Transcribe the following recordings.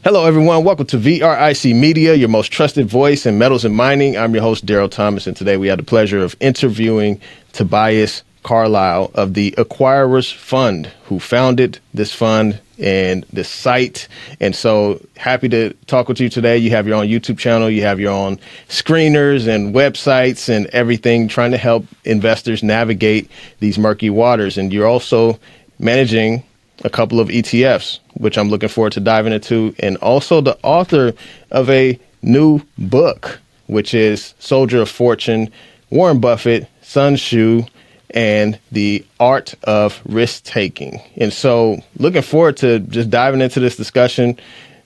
Hello, everyone. Welcome to VRIC Media, your most trusted voice in metals and mining. I'm your host, Darrell Thomas, and today we had the pleasure of interviewing Tobias Carlisle of the Acquirers Fund, who founded this fund and this site. And so happy to talk with you today. You have your own YouTube channel, you have your own screeners and websites and everything, trying to help investors navigate these murky waters. And you're also managing a couple of ETFs, which I'm looking forward to diving into, and also the author of a new book, which is Soldier of Fortune, Warren Buffett, Sun Tzu, and the Art of Risk Taking. And so looking forward to just diving into this discussion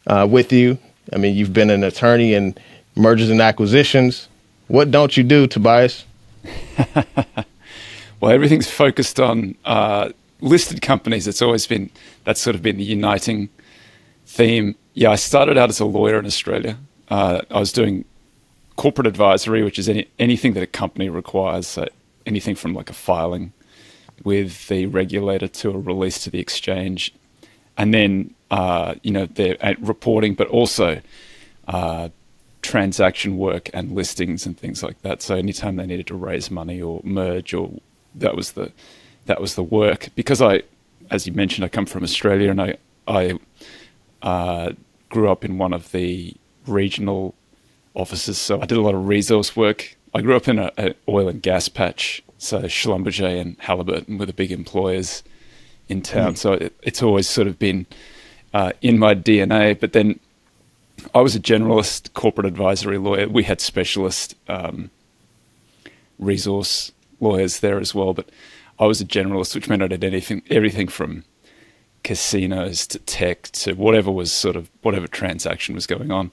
with you. I mean, you've been an attorney in mergers and acquisitions. What don't you do, Tobias? Well, everything's focused on listed companies. That's sort of been the uniting theme. Yeah, I started out as a lawyer in Australia. I was doing corporate advisory, which is anything that a company requires. So anything from like a filing with the regulator to a release to the exchange, and then they're reporting, but also transaction work and listings and things like that. So anytime they needed to raise money or merge, or that was the work. Because as you mentioned, I come from Australia, and I grew up in one of the regional offices, so I did a lot of resource work. I grew up in an oil and gas patch, so Schlumberger and Halliburton were the big employers in town. So it's always sort of been in my DNA. But then I was a generalist corporate advisory lawyer. We had specialist resource lawyers there as well, but I was a generalist, which meant I did everything from casinos to tech to whatever transaction was going on.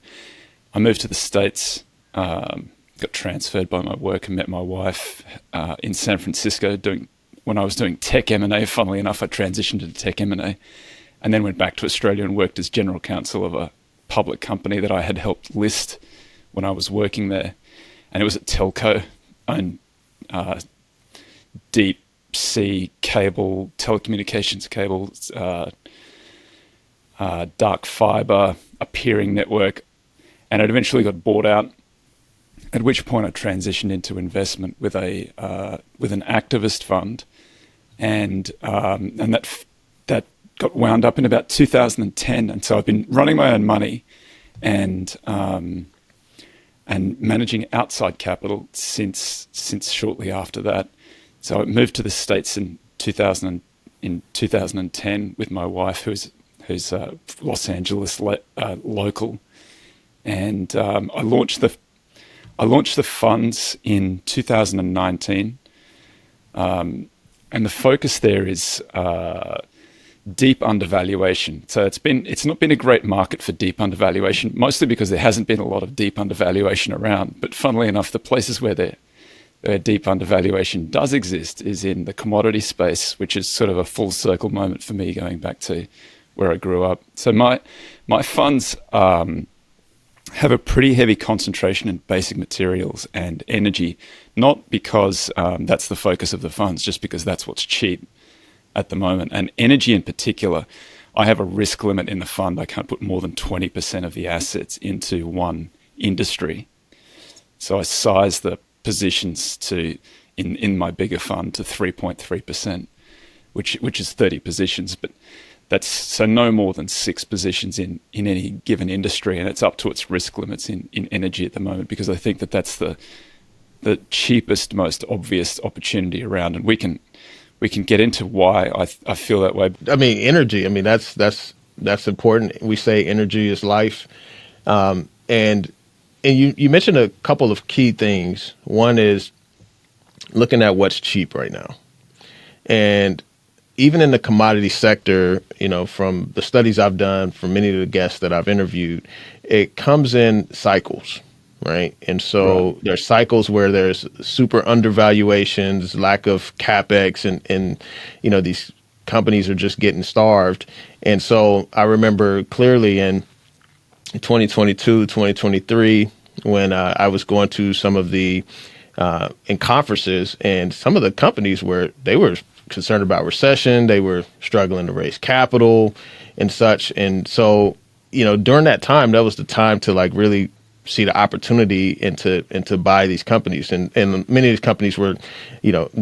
I moved to the States, got transferred by my work, and met my wife in San Francisco when I was doing tech M&A. Funnily enough, I transitioned into tech M&A, and then went back to Australia and worked as general counsel of a public company that I had helped list when I was working there. And it was a telco, owned deep sea cable, telecommunications cables, dark fiber, a peering network, and it eventually got bought out. At which point I transitioned into investment with an activist fund, and that got wound up in about 2010. And so I've been running my own money and managing outside capital since shortly after that. So I moved to the States in 2010 with my wife, who's Los Angeles local, and I launched the funds in 2019, and the focus there is deep undervaluation. So it's not been a great market for deep undervaluation, mostly because there hasn't been a lot of deep undervaluation around. But funnily enough, the places where deep undervaluation does exist is in the commodity space, which is sort of a full circle moment for me, going back to where I grew up. So my funds have a pretty heavy concentration in basic materials and energy, not because that's the focus of the funds, just because that's what's cheap at the moment. And energy in particular, I have a risk limit in the fund. I can't put more than 20% of the assets into one industry. So I size the positions in my bigger fund to 3.3%, which is 30 positions, but that's so no more than 6 positions in any given industry, and it's up to its risk limits in energy at the moment, because I think that's the cheapest, most obvious opportunity around, and we can get into why I feel that way. I mean, energy. I mean, that's important. We say energy is life, and you mentioned a couple of key things. One is looking at what's cheap right now. And even in the commodity sector, from the studies I've done, from many of the guests that I've interviewed, it comes in cycles, right? And so there's cycles where there's super undervaluations, lack of CapEx, and these companies are just getting starved. And so I remember clearly in 2022, 2023, when I was going to some of the in conferences, and some of the companies were concerned about recession, they were struggling to raise capital and such. And so during that time, that was the time to like really see the opportunity and to buy these companies. And many of these companies were,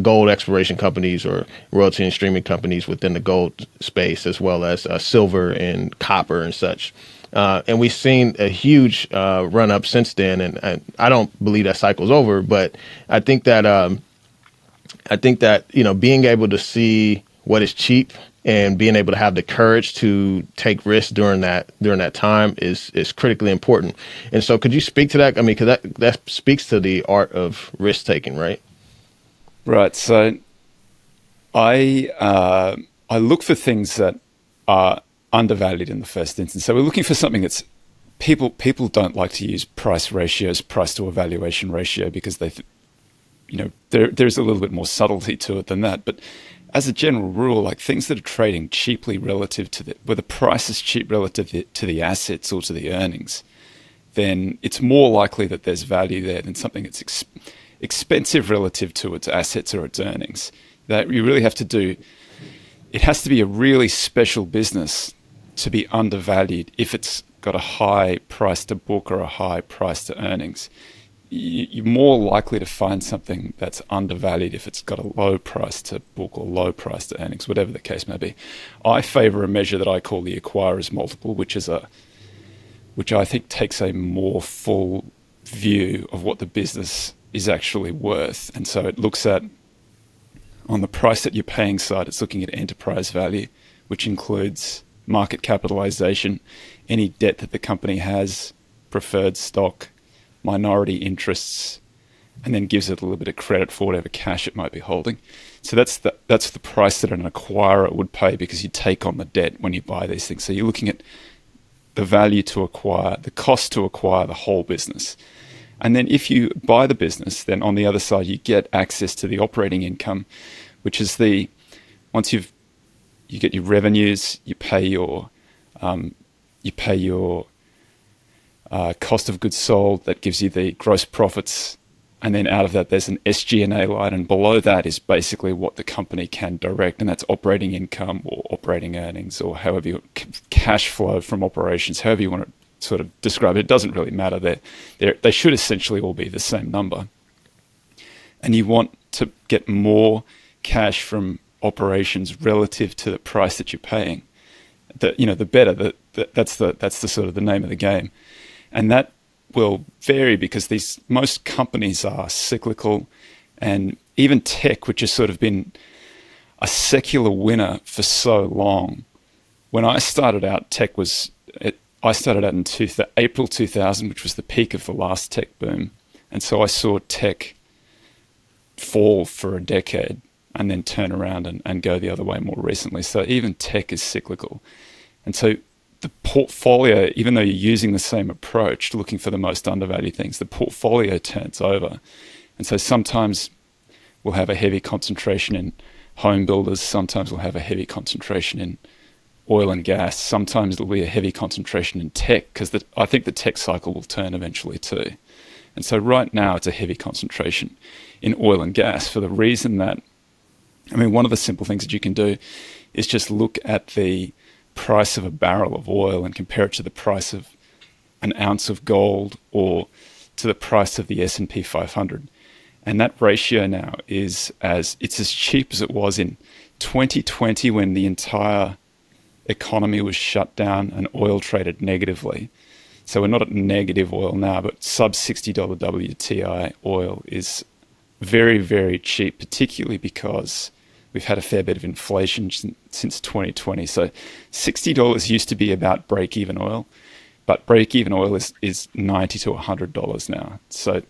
gold exploration companies or royalty and streaming companies within the gold space, as well as silver and copper and such. And we've seen a huge run up since then. And I don't believe that cycle's over, but I think that being able to see what is cheap and being able to have the courage to take risks during that time is critically important. And so, could you speak to that? I mean, because that speaks to the art of risk taking, right? Right. So, I look for things that are undervalued in the first instance. So we're looking for something that's people don't like to use price ratios, price to evaluation ratio, because there's a little bit more subtlety to it than that. But as a general rule, like things that are trading cheaply relative to where the price is cheap relative to the assets or to the earnings, then it's more likely that there's value there than something that's expensive relative to its assets or its earnings. That you really have to do. It has to be a really special business to be undervalued if it's got a high price to book or a high price to earnings. You're more likely to find something that's undervalued if it's got a low price to book or low price to earnings, whatever the case may be. I favor a measure that I call the acquirer's multiple, which I think takes a more full view of what the business is actually worth. And so it looks at, on the price that you're paying side, it's looking at enterprise value, which includes market capitalization, any debt that the company has, preferred stock, minority interests, and then gives it a little bit of credit for whatever cash it might be holding. So that's the price that an acquirer would pay, because you take on the debt when you buy these things. So you're looking at the value to acquire, the cost to acquire the whole business. And then if you buy the business, then on the other side, you get access to the operating income, which is once you get your revenues, you pay your cost of goods sold. That gives you the gross profits. And then out of that, there's an SG&A line. And below that is basically what the company can direct. And that's operating income or operating earnings, or however cash flow from operations, however you want to sort of describe it. It doesn't really matter. They should essentially all be the same number. And you want to get more cash from operations relative to the price that you're paying. The better. That's the sort of the name of the game. And that will vary because most companies are cyclical, and even tech, which has sort of been a secular winner for so long. When I started out, I started out in April 2000, which was the peak of the last tech boom. And so I saw tech fall for a decade and then turn around and go the other way more recently. So even tech is cyclical. And so the portfolio, even though you're using the same approach, looking for the most undervalued things, the portfolio turns over. And so sometimes we'll have a heavy concentration in home builders. Sometimes we'll have a heavy concentration in oil and gas. Sometimes it'll be a heavy concentration in tech, because I think the tech cycle will turn eventually too. And so right now it's a heavy concentration in oil and gas, for the reason that, one of the simple things that you can do is just look at the price of a barrel of oil and compare it to the price of an ounce of gold or to the price of the S&P 500. And that ratio now it's as cheap as it was in 2020, when the entire economy was shut down and oil traded negatively. So we're not at negative oil now, but sub $60 WTI oil is very, very cheap, particularly because we've had a fair bit of inflation since 2020. So $60 used to be about break-even oil, but break-even oil is $90 to $100 now. So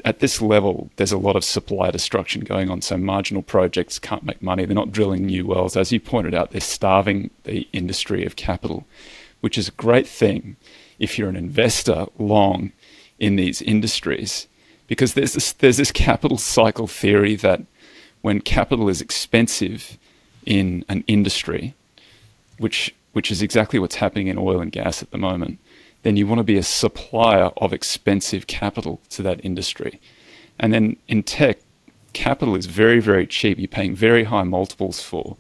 at this level, there's a lot of supply destruction going on. So marginal projects can't make money. They're not drilling new wells. As you pointed out, they're starving the industry of capital, which is a great thing if you're an investor long in these industries, because there's this capital cycle theory that when capital is expensive in an industry, which is exactly what's happening in oil and gas at the moment, then you want to be a supplier of expensive capital to that industry. And then in tech, capital is very, very cheap. You're paying very high multiples for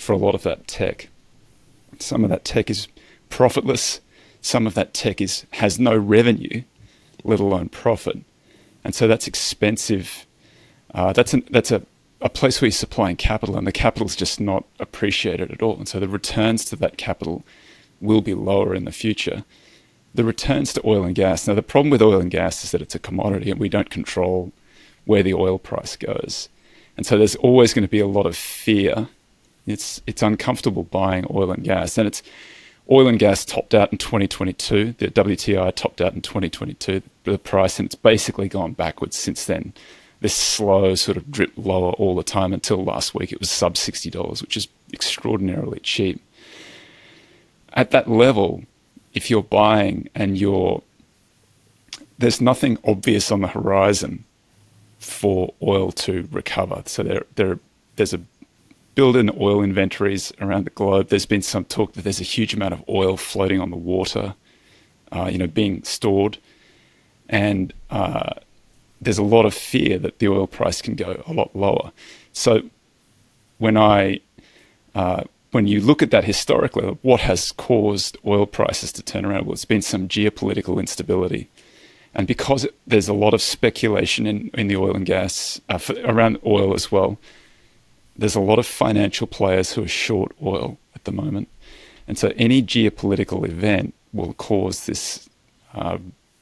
a lot of that tech. Some of that tech is profitless. some of that tech has no revenue, let alone profit. And so that's expensive. That's a place where you're supplying capital, and the capital is just not appreciated at all. And so the returns to that capital will be lower in the future. The returns to oil and gas. Now, the problem with oil and gas is that it's a commodity and we don't control where the oil price goes. And so there's always going to be a lot of fear. It's uncomfortable buying oil and gas. And oil and gas topped out in 2022. The WTI topped out in 2022, the price, and it's basically gone backwards since then. This slow sort of drip lower all the time until last week. It was sub $60, which is extraordinarily cheap. At that level, if you're buying and there's nothing obvious on the horizon for oil to recover. So there's a build in oil inventories around the globe. There's been some talk that there's a huge amount of oil floating on the water, being stored. And there's a lot of fear that the oil price can go a lot lower. So when you look at that historically, what has caused oil prices to turn around? Well, it's been some geopolitical instability. And because there's a lot of speculation in the oil and gas, around oil as well, there's a lot of financial players who are short oil at the moment. And so any geopolitical event will cause this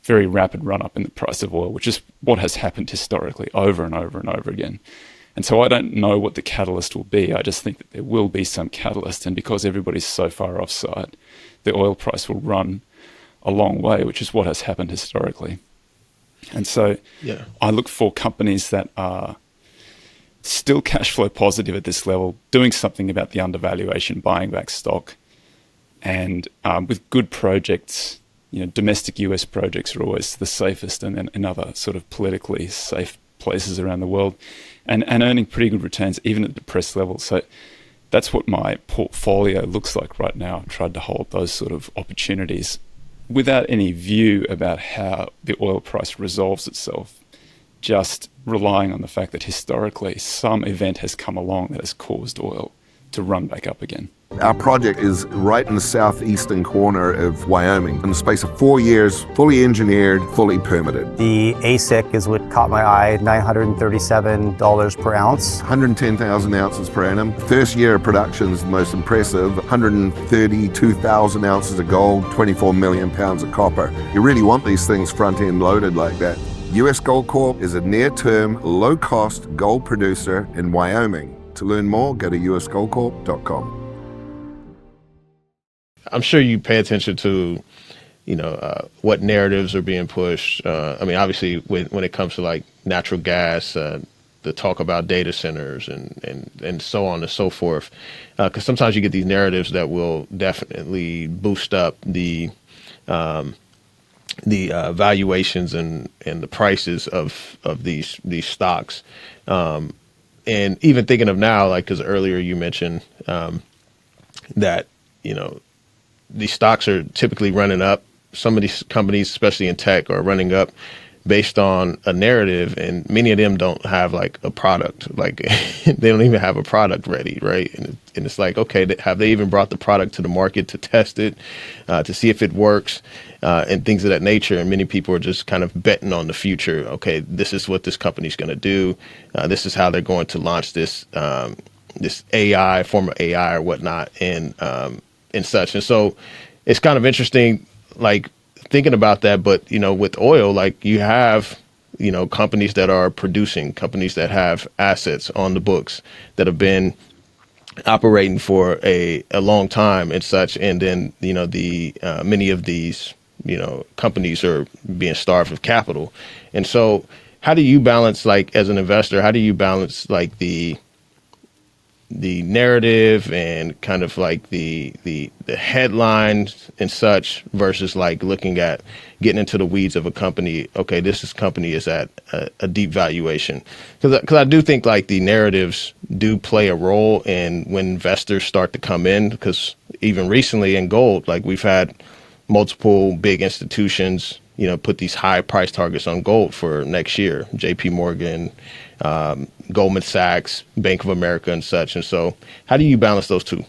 very rapid run-up in the price of oil, which is what has happened historically over and over and over again. And so I don't know what the catalyst will be. I just think that there will be some catalyst. And because everybody's so far offside, the oil price will run a long way, which is what has happened historically. And so I look for companies that are still cash flow positive at this level, doing something about the undervaluation, buying back stock, and with good projects. Domestic US projects are always the safest, and then in other sort of politically safe places around the world, and earning pretty good returns even at depressed levels. So that's what my portfolio looks like right now. I've tried to hold those sort of opportunities without any view about how the oil price resolves itself, just relying on the fact that historically some event has come along that has caused oil to run back up again. Our project is right in the southeastern corner of Wyoming. In the space of 4 years, fully engineered, fully permitted. The ASIC is what caught my eye, $937 per ounce. 110,000 ounces per annum. First year of production is the most impressive. 132,000 ounces of gold, 24 million pounds of copper. You really want these things front-end loaded like that. US Gold Corp is a near-term, low-cost gold producer in Wyoming. To learn more, go to usgoldcorp.com. I'm sure you pay attention to, what narratives are being pushed. Obviously, when it comes to like natural gas, the talk about data centers and so on and so forth, because sometimes you get these narratives that will definitely boost up the valuations and the prices of these stocks. And even thinking of now, like, because earlier you mentioned that, these stocks are typically running up. Some of these companies, especially in tech, are running up based on a narrative, and many of them don't have like a product. Like they don't even have a product ready, right? And it's like, okay, have they even brought the product to the market to test it, to see if it works, and things of that nature? And many people are just kind of betting on the future. Okay, this is what this company's going to do. This is how they're going to launch this this AI, form of AI or whatnot, and such. And so it's kind of interesting, like thinking about that. But, with oil, like you have, companies that are producing, companies that have assets on the books that have been operating for a long time and such. And then, the many of these, companies are being starved of capital. And so how do you balance, like as an investor, how do you balance like the narrative and kind of like the headlines and such versus like looking at getting into the weeds of a company? Okay, company is at a deep valuation, because I do think like the narratives do play a role in when investors start to come in, because even recently in gold, like we've had multiple big institutions, put these high price targets on gold for next year, JP Morgan, Goldman Sachs, Bank of America and such. And so how do you balance those two?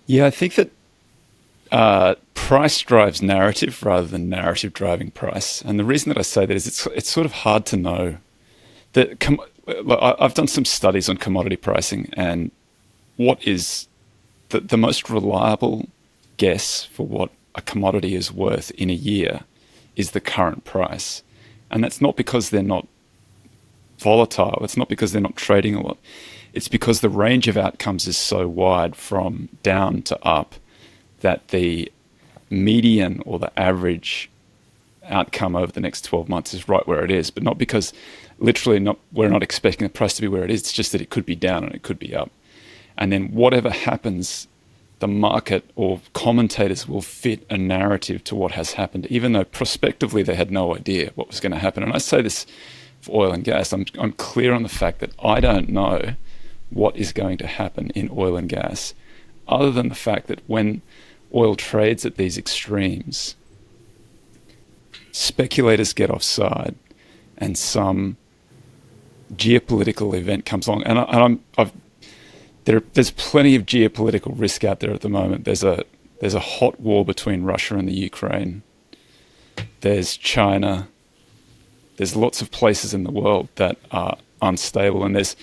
Yeah, I think that price drives narrative rather than narrative driving price. And the reason that I say that is it's sort of hard to know. I've done some studies on commodity pricing, and what is the most reliable guess for what a commodity is worth in a year is the current price. And that's not because they're not volatile. It's not because they're not trading a lot. It's because the range of outcomes is so wide from down to up that the median or the average outcome over the next 12 months is right where it is, but not because we're not expecting the price to be where it is. It's just that it could be down and it could be up. And then whatever happens, the market or commentators will fit a narrative to what has happened, even though prospectively they had no idea what was going to happen. And I say this for oil and gas. I'm clear on the fact that I don't know what is going to happen in oil and gas, other than the fact that when oil trades at these extremes, speculators get offside and some geopolitical event comes along. There's plenty of geopolitical risk out there at the moment. There's a hot war between Russia and the Ukraine. There's China. There's lots of places in the world that are unstable. And there's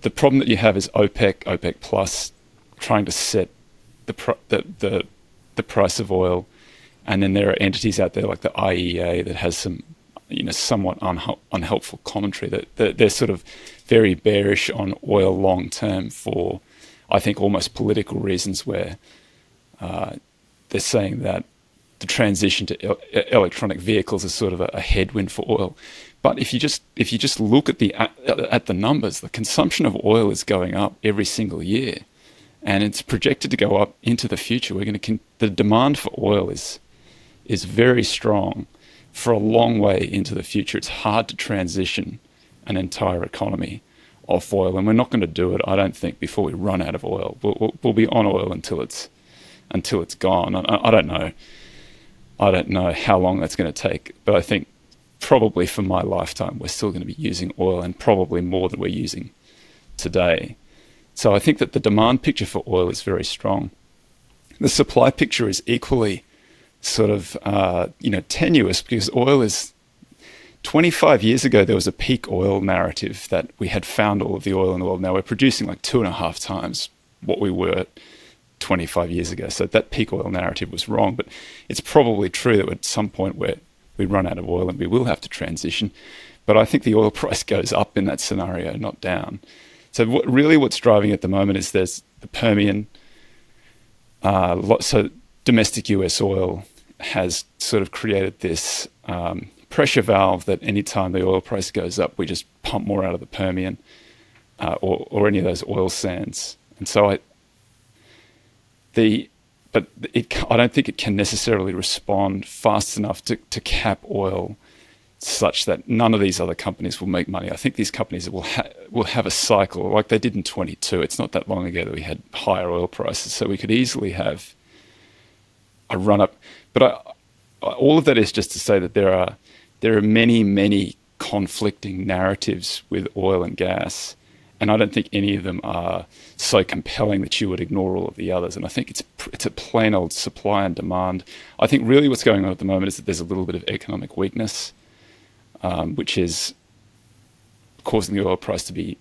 the problem that you have is OPEC Plus trying to set the price of oil. And then there are entities out there like the IEA that has some, somewhat unhelpful commentary that they're sort of very bearish on oil long term for, I think, almost political reasons, where they're saying that the transition to electronic vehicles is sort of a headwind for oil. But if you just look at the numbers, the consumption of oil is going up every single year, and it's projected to go up into the future. The demand for oil is very strong for a long way into the future. It's hard to transition an entire economy off oil, and we're not going to do it, I don't think, before we run out of oil. We'll be on oil until it's gone. I don't know how long that's going to take, but I think probably for my lifetime we're still going to be using oil, and probably more than we're using today. So I think that the demand picture for oil is very strong. The supply picture is equally sort of tenuous, because oil is 25 years ago there was a peak oil narrative that we had found all of the oil in the world. Now we're producing like 2.5 times what we were 25 years ago. So that peak oil narrative was wrong, but it's probably true that at some point where we run out of oil and we will have to transition. But I think the oil price goes up in that scenario, not down. So what's driving at the moment is there's the Permian. So domestic US oil has sort of created this pressure valve that anytime the oil price goes up, we just pump more out of the Permian or any of those oil sands. And so I don't think it can necessarily respond fast enough to cap oil such that none of these other companies will make money. I think these companies will have a cycle like they did in 22. It's not that long ago that we had higher oil prices, so we could easily have a run up. But all of that is just to say that there are many, many conflicting narratives with oil and gas, and I don't think any of them are so compelling that you would ignore all of the others. And I think it's a plain old supply and demand. I think really what's going on at the moment is that there's a little bit of economic weakness, which is causing the oil price to be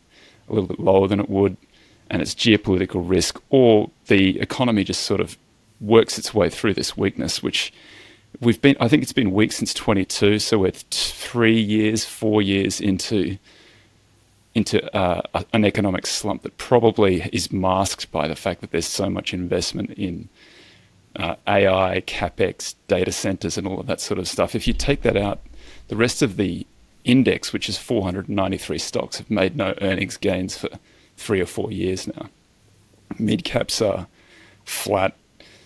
a little bit lower than it would, and it's geopolitical risk, or the economy just sort of works its way through this weakness, which I think it's been weak since 22, so we're 4 years into an economic slump that probably is masked by the fact that there's so much investment in AI, CapEx, data centers, and all of that sort of stuff. If you take that out, the rest of the index, which is 493 stocks, have made no earnings gains for 3 or 4 years now. Mid caps are flat,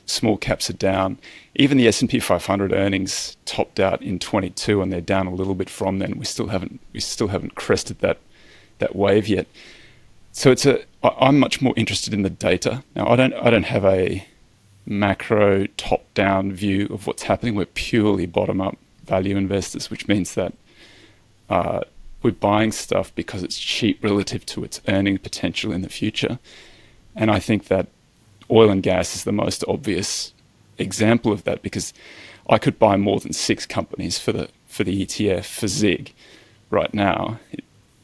small caps are down. Even the S&P 500 earnings topped out in 22, and they're down a little bit from then. We still haven't crested that wave yet. So I'm much more interested in the data. Now I don't have a macro top-down view of what's happening. We're purely bottom-up value investors, which means that we're buying stuff because it's cheap relative to its earning potential in the future. And I think that oil and gas is the most obvious example of that, because I could buy more than 6 companies for the ETF for ZIG right now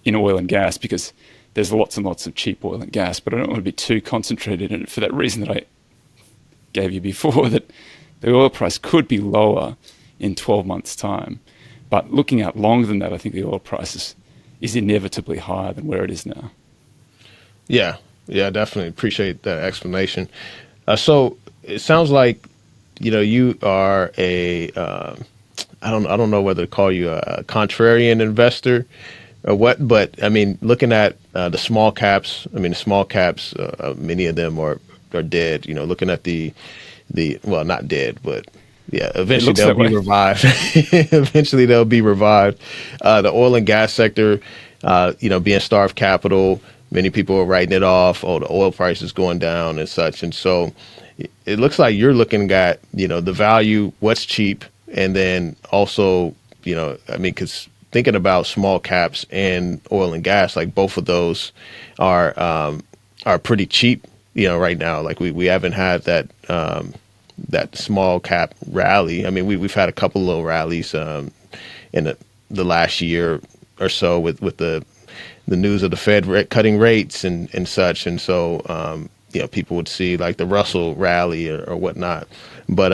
in oil and gas, because there's lots and lots of cheap oil and gas, but I don't want to be too concentrated in it for that reason that I gave you before, that the oil price could be lower in 12 months' time. But looking out longer than that, I think the oil price is inevitably higher than where it is now. Yeah, definitely appreciate that explanation. So it sounds like, you are I don't know whether to call you a contrarian investor or what, but I mean, looking at the small caps, many of them are dead. Looking at the well, not dead, but yeah, eventually they'll be revived. Eventually they'll be revived. The oil and gas sector, being starved capital, many people are writing it off. Oh, the oil price is going down and such. And so it looks like you're looking at, the value, what's cheap. And then also, because thinking about small caps and oil and gas, like both of those are pretty cheap, right now. Like we haven't had that small cap rally. I mean, we've had a couple little rallies in the last year or so with the news of the Fed cutting rates and such. And so, people would see like the Russell rally or whatnot. But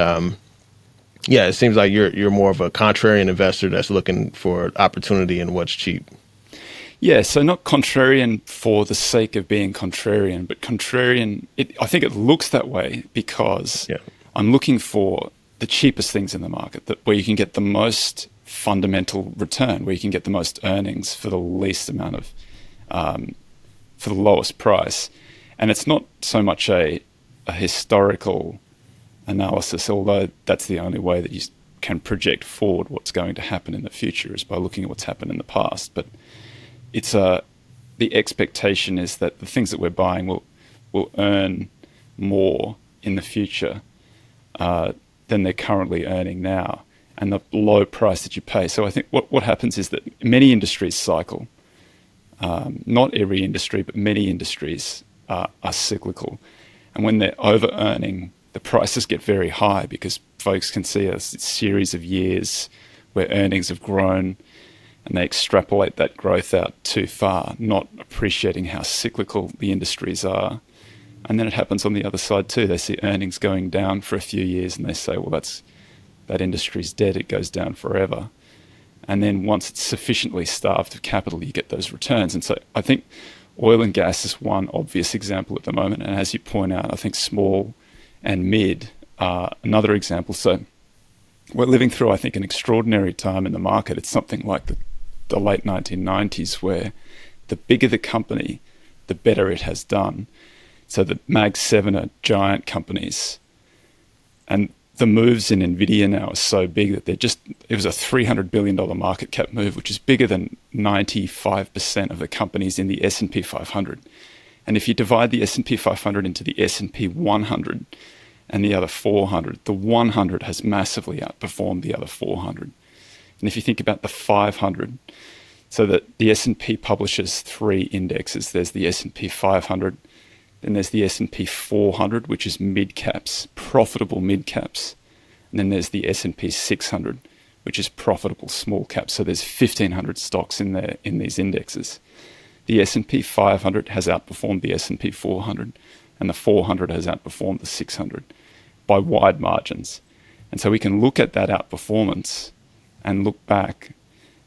it seems like you're more of a contrarian investor that's looking for opportunity in what's cheap. Yeah, so not contrarian for the sake of being contrarian, but contrarian, I think it looks that way because I'm looking for the cheapest things in the market, where you can get the most fundamental return, where you can get the most earnings for the least amount of, for the lowest price. And it's not so much a historical analysis, although that's the only way that you can project forward what's going to happen in the future, is by looking at what's happened in the past. But it's the expectation is that the things that we're buying will earn more in the future than they're currently earning now, and the low price that you pay. So I think what happens is that many industries cycle. Not every industry, but many industries are cyclical. And when they're over-earning, the prices get very high because folks can see a series of years where earnings have grown, and they extrapolate that growth out too far, not appreciating how cyclical the industries are. And then it happens on the other side too. They see earnings going down for a few years and they say, well, that industry's dead, it goes down forever. And then once it's sufficiently starved of capital, you get those returns. And so I think oil and gas is one obvious example at the moment. And as you point out, I think small and mid are another example. So we're living through, I think, an extraordinary time in the market. It's something like the late 1990s, where the bigger the company, the better it has done. So the Mag 7 are giant companies. And the moves in NVIDIA now are so big that it was a $300 billion market cap move, which is bigger than 95% of the companies in the S&P 500. And if you divide the S&P 500 into the S&P 100 and the other 400, the 100 has massively outperformed the other 400. And if you think about the 500, so that the S&P publishes 3 indexes. There's the S&P 500, then there's the S&P 400, which is mid-caps, profitable mid-caps. And then there's the S&P 600, which is profitable small caps. So there's 1,500 stocks in there in these indexes. The S&P 500 has outperformed the S&P 400, and the 400 has outperformed the 600 by wide margins. And so we can look at that outperformance and look back,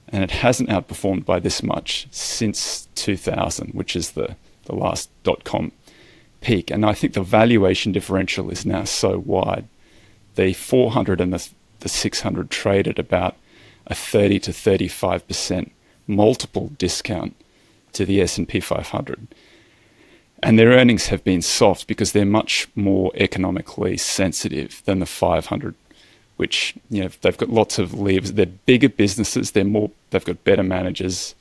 and it hasn't outperformed by this much since 2000, which is the last .com peak. And I think the valuation differential is now so wide. The 400 and the 600 trade at about a 30 to 35% multiple discount to the S&P 500. And their earnings have been soft because they're much more economically sensitive than the 500, which, they've got lots of levers. They're bigger businesses. They've got better managers.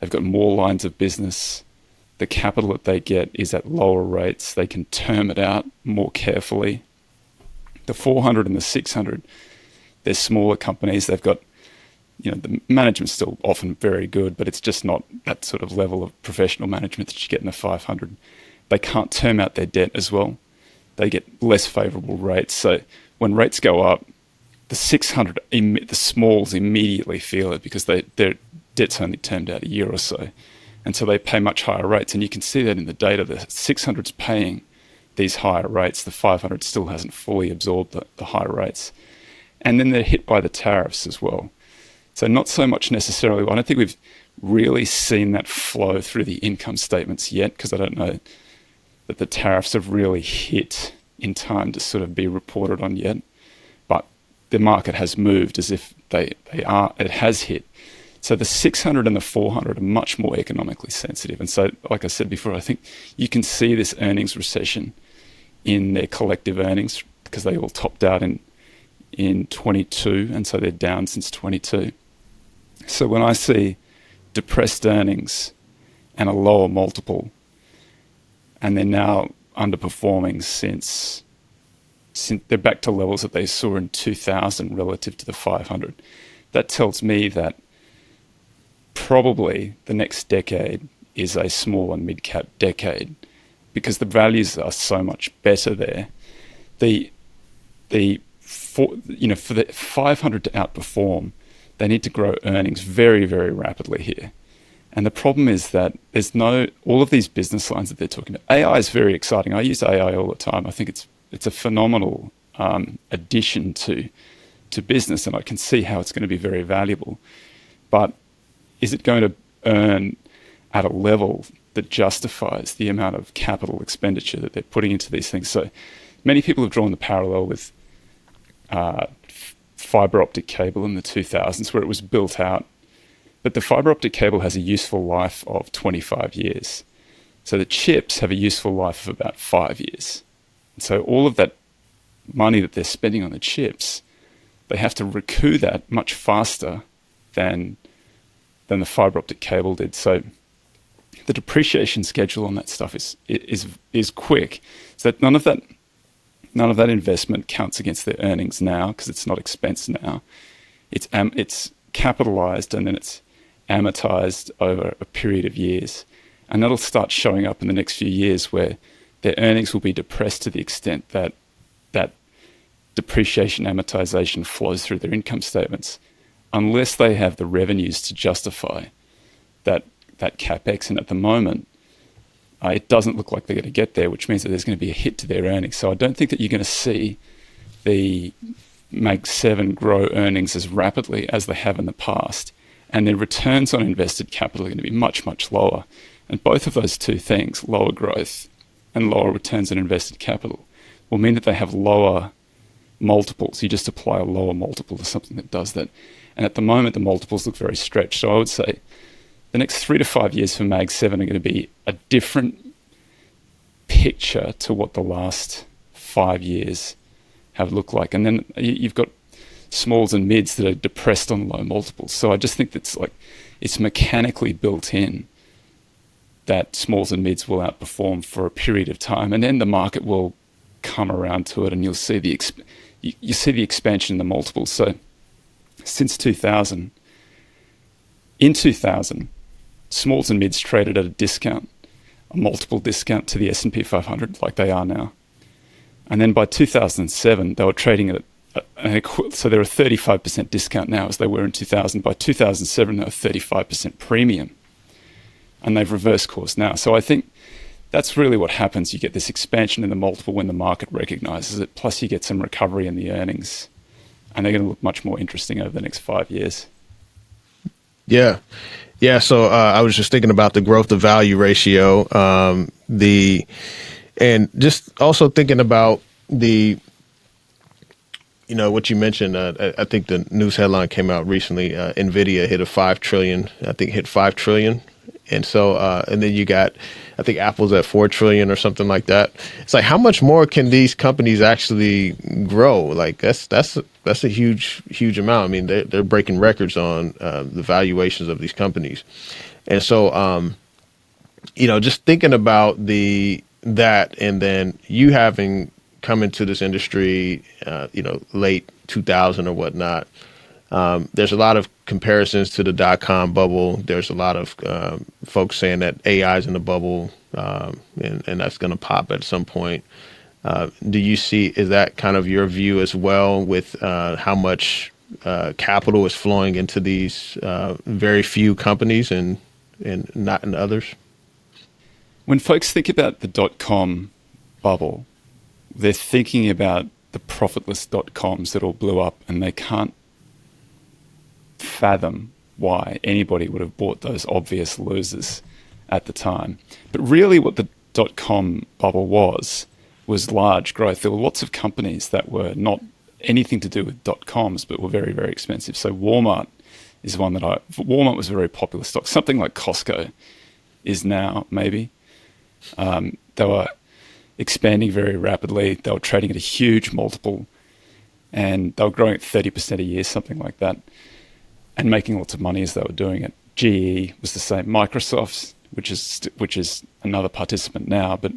They've got more lines of business. The capital that they get is at lower rates. They can term it out more carefully. The 400 and the 600, they're smaller companies. They've got, the management's still often very good, but it's just not that sort of level of professional management that you get in the 500. They can't term out their debt as well. They get less favorable rates. So when rates go up, the 600, the smalls immediately feel it because their debt's only termed out a year or so. And so they pay much higher rates. And you can see that in the data. The 600's paying these higher rates. The 500 still hasn't fully absorbed the higher rates. And then they're hit by the tariffs as well. So not so much necessarily. I don't think we've really seen that flow through the income statements yet, because I don't know that the tariffs have really hit in time to sort of be reported on yet. But the market has moved as if it has hit. So the 600 and the 400 are much more economically sensitive. And so, like I said before, I think you can see this earnings recession in their collective earnings because they all topped out in 22, and so they're down since 22. So when I see depressed earnings and a lower multiple, and they're now underperforming since they're back to levels that they saw in 2000 relative to the 500, that tells me that probably the next decade is a small and mid-cap decade because the values are so much better there. For the 500 to outperform, they need to grow earnings very, very rapidly here. And the problem is that there's all of these business lines that they're talking about. AI is very exciting. I use AI all the time. I think it's a phenomenal addition to business, and I can see how it's going to be very valuable. But is it going to earn at a level that justifies the amount of capital expenditure that they're putting into these things? So many people have drawn the parallel with fiber optic cable in the 2000s, where it was built out. But the fiber optic cable has a useful life of 25 years. So the chips have a useful life of about 5 years. And so all of that money that they're spending on the chips, they have to recoup that much faster than the fiber optic cable did. So the depreciation schedule on that stuff is quick. So that none of that investment counts against their earnings now because it's not expense now. It's capitalized and then it's amortized over a period of years. And that'll start showing up in the next few years where their earnings will be depressed to the extent that depreciation amortization flows through their income statements unless they have the revenues to justify that capex. And at the moment, it doesn't look like they're going to get there, which means that there's going to be a hit to their earnings. So I don't think that you're going to see the Mag 7 grow earnings as rapidly as they have in the past. And their returns on invested capital are going to be much, much lower. And both of those two things, lower growth and lower returns on invested capital, will mean that they have lower multiples. You just apply a lower multiple to something that does that. And at the moment, the multiples look very stretched. So I would say the next 3 to 5 years for Mag 7 are going to be a different picture to what the last 5 years have looked like. And then you've got smalls and mids that are depressed on low multiples. So I just think that's it's mechanically built in that smalls and mids will outperform for a period of time, and then the market will come around to it, and you'll see the expansion in the multiples. So since 2000, smalls and mids traded at a multiple discount to the S&P 500 like they are now. And then by 2007, they were trading at so they're a 35% discount now as they were in 2000. By 2007, they were 35% premium. And they've reversed course now. So I think that's really what happens. You get this expansion in the multiple when the market recognizes it, plus you get some recovery in the earnings. And they're going to look much more interesting over the next 5 years. Yeah. Yeah. So I was just thinking about the growth to value ratio, and just also thinking about what you mentioned. I think the news headline came out recently. NVIDIA hit $5 trillion. And so, and then you got, I think Apple's at 4 trillion or something like that. It's like, how much more can these companies actually grow? Like that's a huge amount. I mean, they're breaking records on the valuations of these companies. And so, just thinking about that, and then you having come into this industry, late 2000 or whatnot. There's a lot of comparisons to the dot-com bubble. There's a lot of folks saying that AI is in the bubble, and that's going to pop at some point. Is that kind of your view as well, with how much capital is flowing into these very few companies and not in others? When folks think about the dot-com bubble, they're thinking about the profitless dot-coms that all blew up, and they can't fathom why anybody would have bought those obvious losers at the time. But really what the dot-com bubble was large growth. There were lots of companies that were not anything to do with dot-coms, but were very, very expensive. So Walmart is one Walmart was a very popular stock. Something like Costco is now, maybe. They were expanding very rapidly. They were trading at a huge multiple, and they were growing at 30% a year, something like that, and making lots of money as they were doing it. GE was the same. Microsoft, which is another participant now, but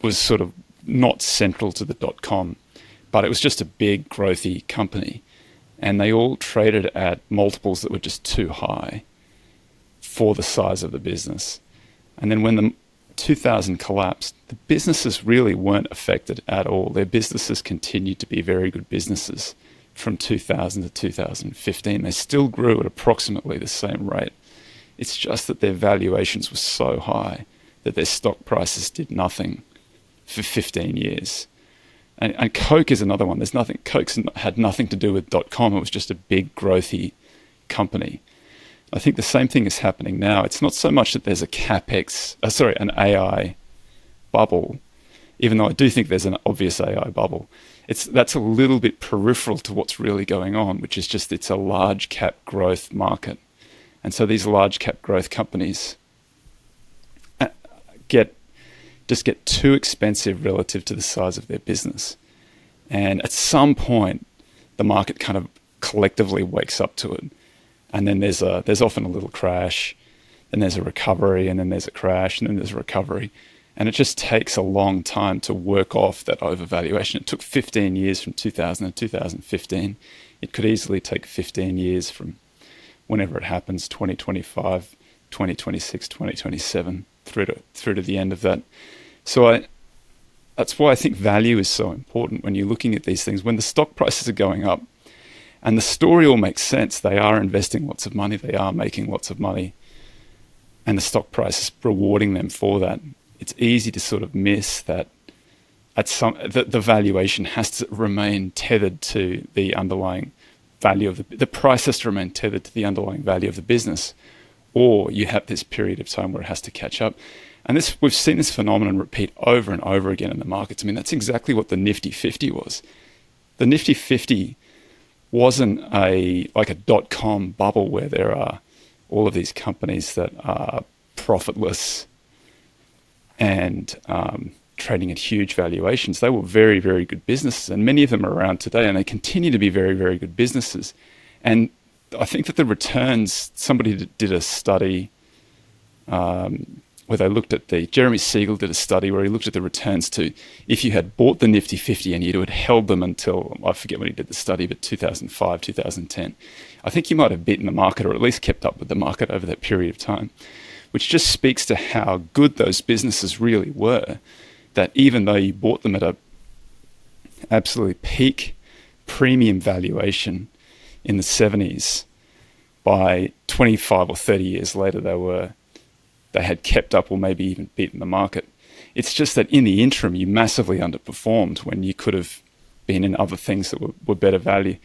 was sort of not central to the dot-com, but it was just a big, growthy company. And they all traded at multiples that were just too high for the size of the business. And then when the 2000 collapsed, the businesses really weren't affected at all. Their businesses continued to be very good businesses from 2000 to 2015. They still grew at approximately the same rate. It's just that their valuations were so high that their stock prices did nothing for 15 years. And Coke is another one. Coke's had nothing to do with dot-com. It was just a big, growthy company. I think the same thing is happening now. It's not so much that there's an AI bubble, even though I do think there's an obvious AI bubble. That's a little bit peripheral to what's really going on, which is just it's a large cap growth market. And so these large cap growth companies get too expensive relative to the size of their business. And at some point, the market kind of collectively wakes up to it. And then there's often a little crash, then there's a recovery, and then there's a crash, and then there's a recovery. And it just takes a long time to work off that overvaluation. It took 15 years from 2000 to 2015. It could easily take 15 years from whenever it happens, 2025, 2026, 2027, through to the end of that. So that's why I think value is so important when you're looking at these things. When the stock prices are going up, and the story all makes sense, they are investing lots of money, they are making lots of money, and the stock price is rewarding them for that. It's easy to sort of miss that the valuation has to remain tethered to the underlying value of the price has to remain tethered to the underlying value of the business, or you have this period of time where it has to catch up. And we've seen this phenomenon repeat over and over again in the markets. I mean, that's exactly what the Nifty 50 was. The Nifty 50 wasn't like a dot-com bubble where there are all of these companies that are profitless and trading at huge valuations. They were very, very good businesses, and many of them are around today, and they continue to be very, very good businesses. And I think that the returns, somebody did a study where they looked at Jeremy Siegel did a study where he looked at the returns to if you had bought the Nifty 50 and you had held them until, I forget when he did the study, but 2005, 2010. I think you might have beaten the market, or at least kept up with the market over that period of time, which just speaks to how good those businesses really were, that even though you bought them at a absolutely peak premium valuation in the 70s, by 25 or 30 years later, they had kept up or maybe even beaten the market. It's just that in the interim, you massively underperformed when you could have been in other things that were better value.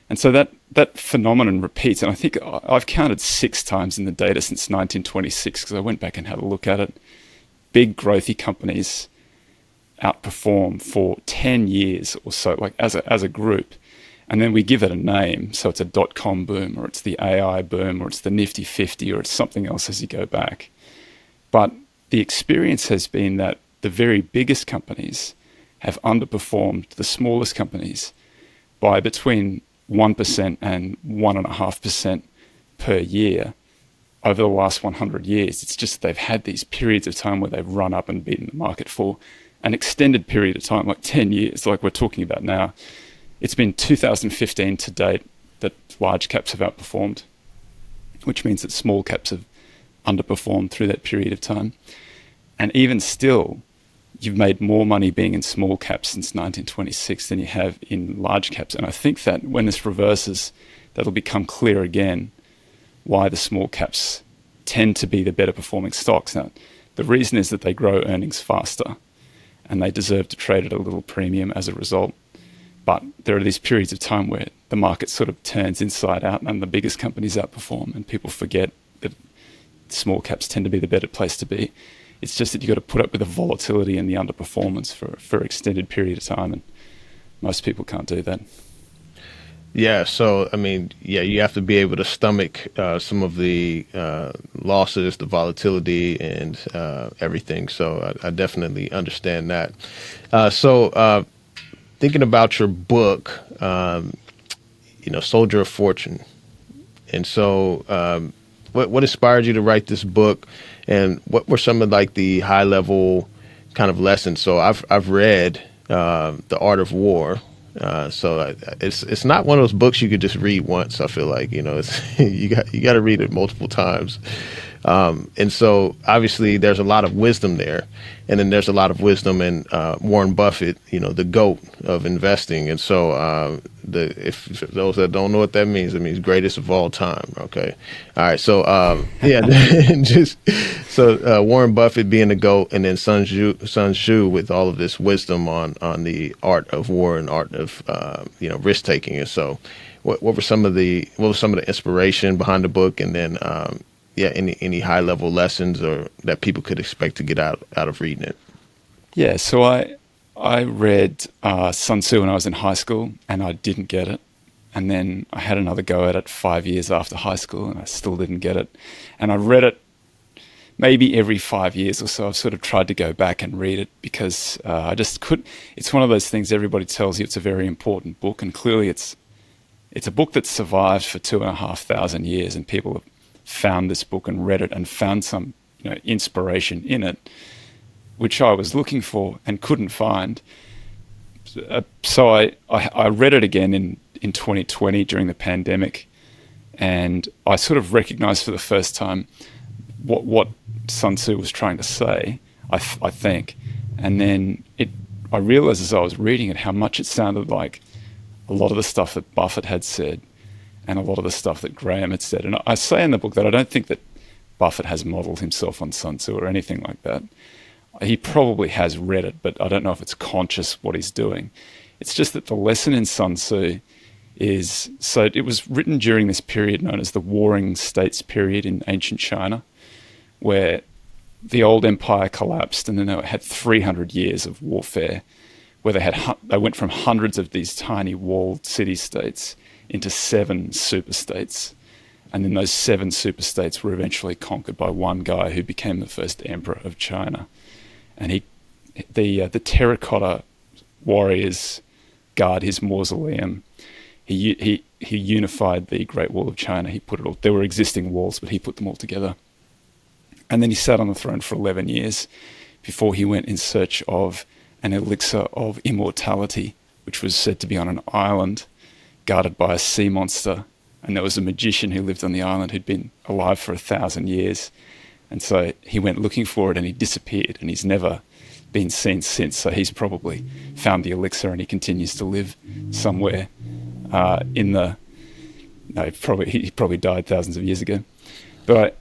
And so that phenomenon repeats. And I think I've counted 6 times in the data since 1926, because I went back and had a look at it. Big growthy companies outperform for 10 years or so, like as a group. And then we give it a name. So it's a dot-com boom, or it's the AI boom, or it's the Nifty 50, or it's something else as you go back. But the experience has been that the very biggest companies have underperformed the smallest companies by between 1% and 1.5% per year over the last 100 years. It's just they've had these periods of time where they've run up and beaten the market for an extended period of time, like 10 years, like we're talking about now. It's been 2015 to date that large caps have outperformed, which means that small caps have underperformed through that period of time. And even still, you've made more money being in small caps since 1926 than you have in large caps. And I think that when this reverses, that'll become clear again why the small caps tend to be the better performing stocks. Now, the reason is that they grow earnings faster and they deserve to trade at a little premium as a result. But there are these periods of time where the market sort of turns inside out and the biggest companies outperform, and people forget that small caps tend to be the better place to be. It's just that you've got to put up with the volatility and the underperformance for an extended period of time, and most people can't do that. Yeah, so, I mean, yeah, you have to be able to stomach some of the losses, the volatility, and everything. So I definitely understand that. So thinking about your book, Soldier of Fortune. And so what inspired you to write this book, and what were some of like the high level kind of lessons? So I've read The Art of War. So it's not one of those books you could just read once. I feel like, it's you got to read it multiple times. And so obviously there's a lot of wisdom there, and then there's a lot of wisdom in Warren Buffett, the GOAT of investing. And so if those that don't know what that means, it means greatest of all time. Okay, all right. So Warren Buffett being the GOAT, and then Sun Tzu with all of this wisdom on the art of war and art of risk taking. And so what was some of the inspiration behind the book, and then any high level lessons or that people could expect to get out of reading it? Yeah, so I read Sun Tzu when I was in high school, and I didn't get it. And then I had another go at it 5 years after high school, and I still didn't get it. And I read it maybe every 5 years or so. I've sort of tried to go back and read it because I just couldn't. It's one of those things everybody tells you it's a very important book, and clearly it's a book that's survived for 2,500 years, and people have found this book and read it and found some inspiration in it, which I was looking for and couldn't find. So I read it again in 2020 during the pandemic, and I sort of recognized for the first time what Sun Tzu was trying to say, I think. And then I realized as I was reading it how much it sounded like a lot of the stuff that Buffett had said and a lot of the stuff that Graham had said. And I say in the book that I don't think that Buffett has modeled himself on Sun Tzu or anything like that. He probably has read it, but I don't know if it's conscious what he's doing. It's just that the lesson in Sun Tzu is, so it was written during this period known as the Warring States period in ancient China, where the old empire collapsed, and then they had 300 years of warfare, where they went from hundreds of these tiny walled city-states into 7 super-states. And then those 7 super-states were eventually conquered by one guy who became the first emperor of China. And the terracotta warriors guard his mausoleum. He unified the Great Wall of China. He put it all. There were existing walls, but he put them all together. And then he sat on the throne for 11 years before he went in search of an elixir of immortality, which was said to be on an island guarded by a sea monster. And there was a magician who lived on the island who'd been alive for 1,000 years. And so he went looking for it, and he disappeared, and he's never been seen since. So he's probably found the elixir, and he continues to live somewhere he probably died thousands of years ago. But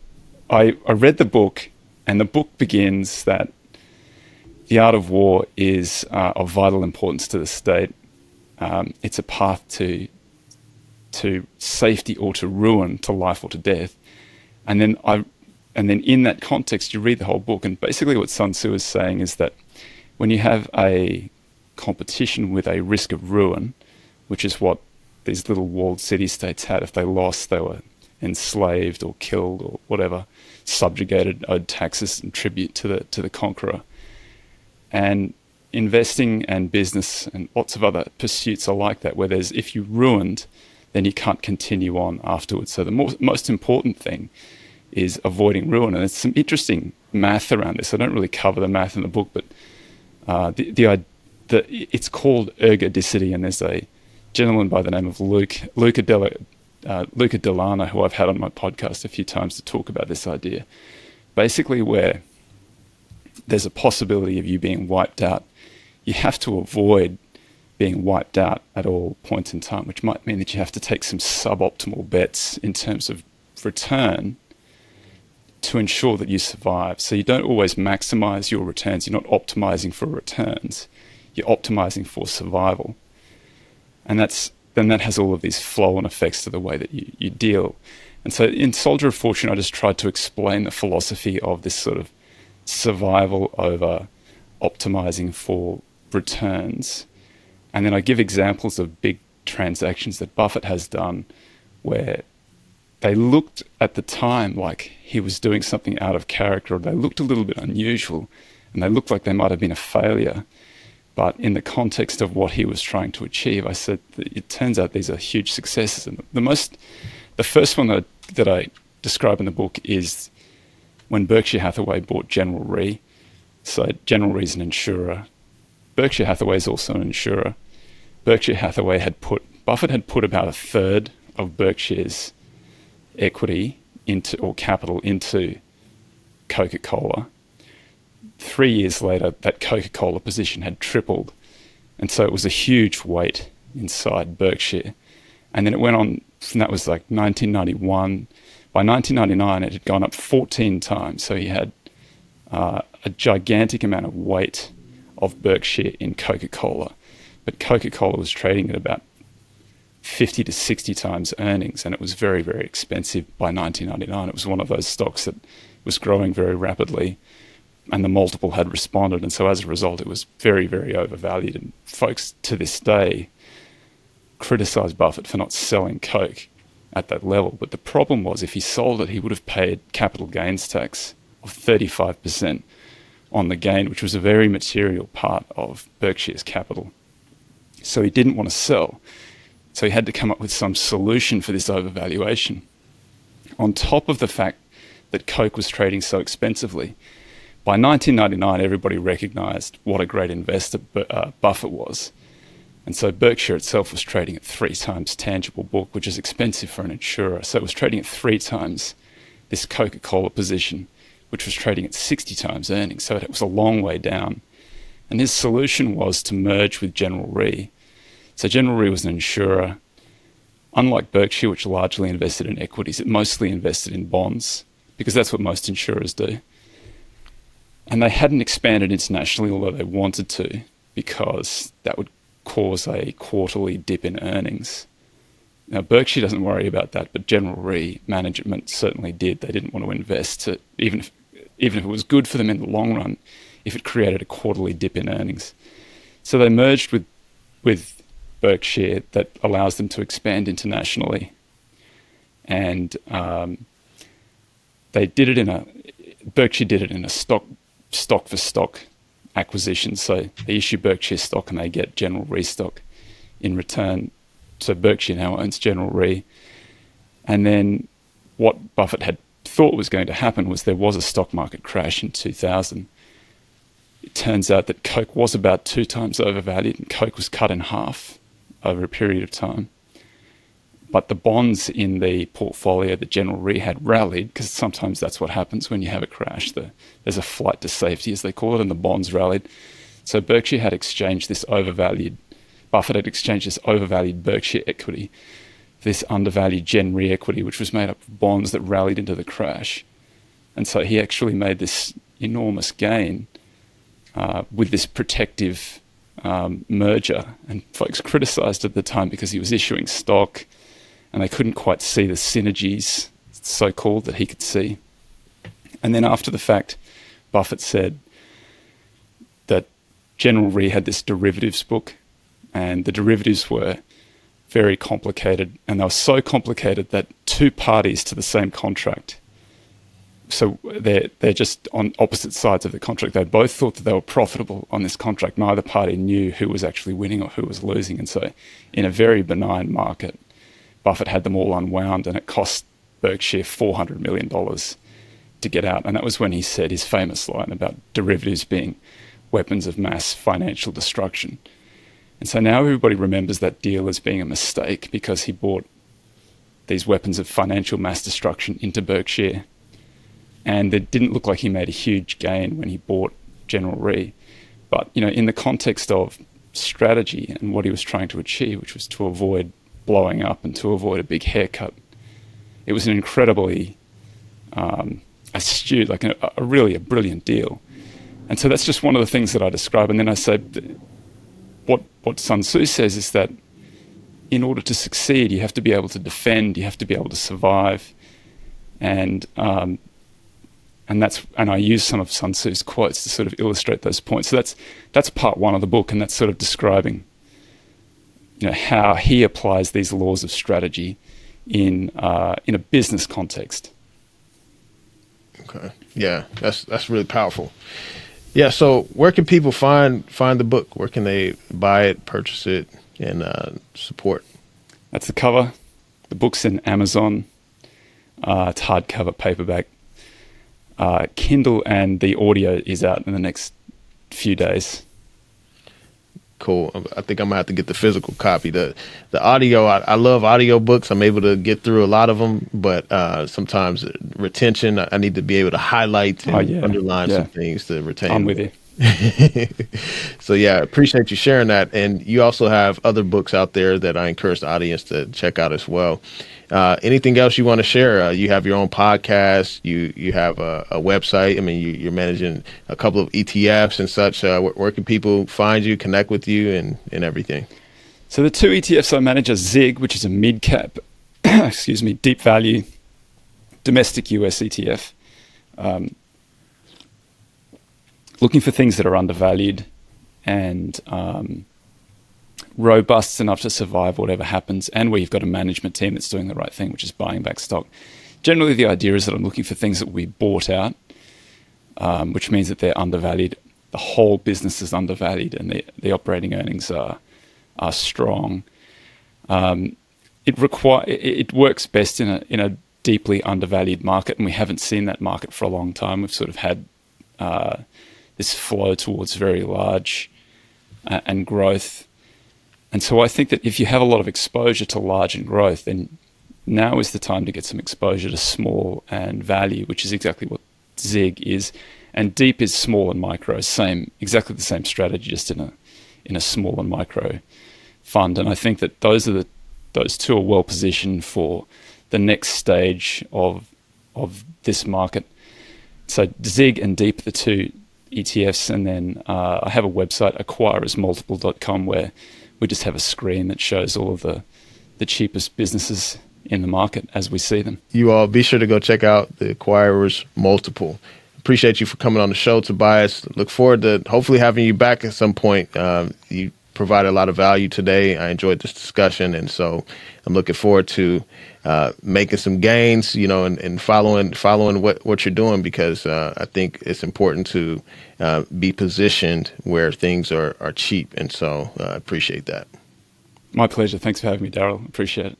I read the book, and the book begins that the art of war is of vital importance to the state. It's a path to safety or to ruin, to life or to death. And then in that context, you read the whole book, and basically what Sun Tzu is saying is that when you have a competition with a risk of ruin, which is what these little walled city-states had, if they lost, they were enslaved or killed or whatever, subjugated, owed taxes and tribute to the conqueror. And investing and business and lots of other pursuits are like that, where if you ruined, then you can't continue on afterwards. So the most important thing is avoiding ruin. And there's some interesting math around this. I don't really cover the math in the book, but it's called ergodicity, and there's a gentleman by the name of Luca Delano, who I've had on my podcast a few times to talk about this idea. Basically, where there's a possibility of you being wiped out, you have to avoid being wiped out at all points in time, which might mean that you have to take some suboptimal bets in terms of return to ensure that you survive. So you don't always maximize your returns. You're not optimizing for returns. You're optimizing for survival. And then that has all of these flow-on effects to the way that you deal. And so in Soldier of Fortune, I just tried to explain the philosophy of this sort of survival over optimizing for returns. And then I give examples of big transactions that Buffett has done where they looked at the time like he was doing something out of character, or they looked a little bit unusual, and they looked like they might have been a failure. But in the context of what he was trying to achieve, I said that it turns out these are huge successes. And the first one that I describe in the book is when Berkshire Hathaway bought General Re. So General Re is an insurer. Berkshire Hathaway is also an insurer. Buffett had put about a third of Berkshire's equity or capital into Coca-Cola. 3 years later, that Coca-Cola position had tripled. And so it was a huge weight inside Berkshire. And then it went on, and that was like 1991. By 1999, it had gone up 14 times. So he had a gigantic amount of weight of Berkshire in Coca-Cola. But Coca-Cola was trading at about 50 to 60 times earnings, and it was very, very expensive by 1999. It was one of those stocks that was growing very rapidly, and the multiple had responded. And so as a result, it was very, very overvalued. And folks to this day criticize Buffett for not selling Coke at that level. But the problem was, if he sold it, he would have paid capital gains tax of 35% on the gain, which was a very material part of Berkshire's capital. So he didn't want to sell. So he had to come up with some solution for this overvaluation. On top of the fact that Coke was trading so expensively, by 1999, everybody recognized what a great investor Buffett was. And so Berkshire itself was trading at 3 times tangible book, which is expensive for an insurer. So it was trading at 3 times this Coca-Cola position, which was trading at 60 times earnings. So it was a long way down. And his solution was to merge with General Re. So General Re was an insurer. Unlike Berkshire, which largely invested in equities, it mostly invested in bonds, because that's what most insurers do. And they hadn't expanded internationally, although they wanted to, because that would cause a quarterly dip in earnings. Now, Berkshire doesn't worry about that, but General Re management certainly did. They didn't want to invest, even if it was good for them in the long run, if it created a quarterly dip in earnings. So they merged with Berkshire that allows them to expand internationally. And Berkshire did it in a stock for stock acquisition. So they issue Berkshire stock and they get General Re stock in return. So Berkshire now owns General Re. And then what Buffett had thought was going to happen was there was a stock market crash in 2000. It turns out that Coke was about 2 times overvalued, and Coke was cut in half over a period of time. But the bonds in the portfolio that General Re had rallied, because sometimes that's what happens when you have a crash. There's a flight to safety, as they call it, and the bonds rallied. So Berkshire had exchanged Buffett had exchanged this overvalued Berkshire equity for this undervalued Gen Re equity, which was made up of bonds that rallied into the crash. And so he actually made this enormous gain with this protective merger. And folks criticized at the time because he was issuing stock and they couldn't quite see the synergies, so-called, that he could see. And then after the fact, Buffett said that General Re had this derivatives book, and the derivatives were very complicated, and they were so complicated that 2 parties to the same contract, so they're just on opposite sides of the contract, they both thought that they were profitable on this contract. Neither party knew who was actually winning or who was losing. And so in a very benign market, Buffett had them all unwound, and it cost Berkshire $400 million to get out. And that was when he said his famous line about derivatives being weapons of mass financial destruction. And so now everybody remembers that deal as being a mistake because he bought these weapons of financial mass destruction into Berkshire. And it didn't look like he made a huge gain when he bought General Re. But, in the context of strategy and what he was trying to achieve, which was to avoid blowing up and to avoid a big haircut, it was an incredibly astute, like really a brilliant deal. And so that's just one of the things that I describe. And then I say, what Sun Tzu says is that in order to succeed, you have to be able to defend, you have to be able to survive. And I use some of Sun Tzu's quotes to sort of illustrate those points. So that's part one of the book, and that's sort of describing, how he applies these laws of strategy in a business context. Okay, yeah, that's really powerful. Yeah, so where can people find the book? Where can they buy it, purchase it, and support? That's the cover. The book's in Amazon. It's hardcover, paperback. Kindle, and the audio is out in the next few days. Cool. I think I'm gonna have to get the physical copy. The audio, I love audiobooks. I'm able to get through a lot of them, but sometimes retention, I need to be able to highlight and underline some things to retain. I'm with you. So yeah, appreciate you sharing that. And you also have other books out there that I encourage the audience to check out as well. Anything else you want to share? You have your own podcast. You have a website. I mean, you're managing a couple of ETFs and such. Where can people find you, connect with you, and everything? So the two ETFs I manage are ZIG, which is a mid-cap, deep value, domestic US ETF. Looking for things that are undervalued and robust enough to survive whatever happens, and where you've got a management team that's doing the right thing, which is buying back stock. Generally, the idea is that I'm looking for things that will be bought out, which means that they're undervalued. The whole business is undervalued, and the operating earnings are strong. It works best in a deeply undervalued market, and we haven't seen that market for a long time. We've sort of had this flow towards very large and growth. And so I think that if you have a lot of exposure to large and growth, then now is the time to get some exposure to small and value, which is exactly what ZIG is. And deep is small and micro, exactly the same strategy, just in a small and micro fund. And I think that those two are well positioned for the next stage of this market. So ZIG and deep, the two ETFs, and then I have a website, acquirersmultiple.com, where we just have a screen that shows all of the cheapest businesses in the market as we see them. You all be sure to go check out the Acquirers Multiple. Appreciate you for coming on the show, Tobias. Look forward to hopefully having you back at some point. You provided a lot of value today. I enjoyed this discussion, and so I'm looking forward to making some gains, and following what you're doing, because I think it's important to be positioned where things are cheap. And so I appreciate that. My pleasure. Thanks for having me, Darrell. Appreciate it.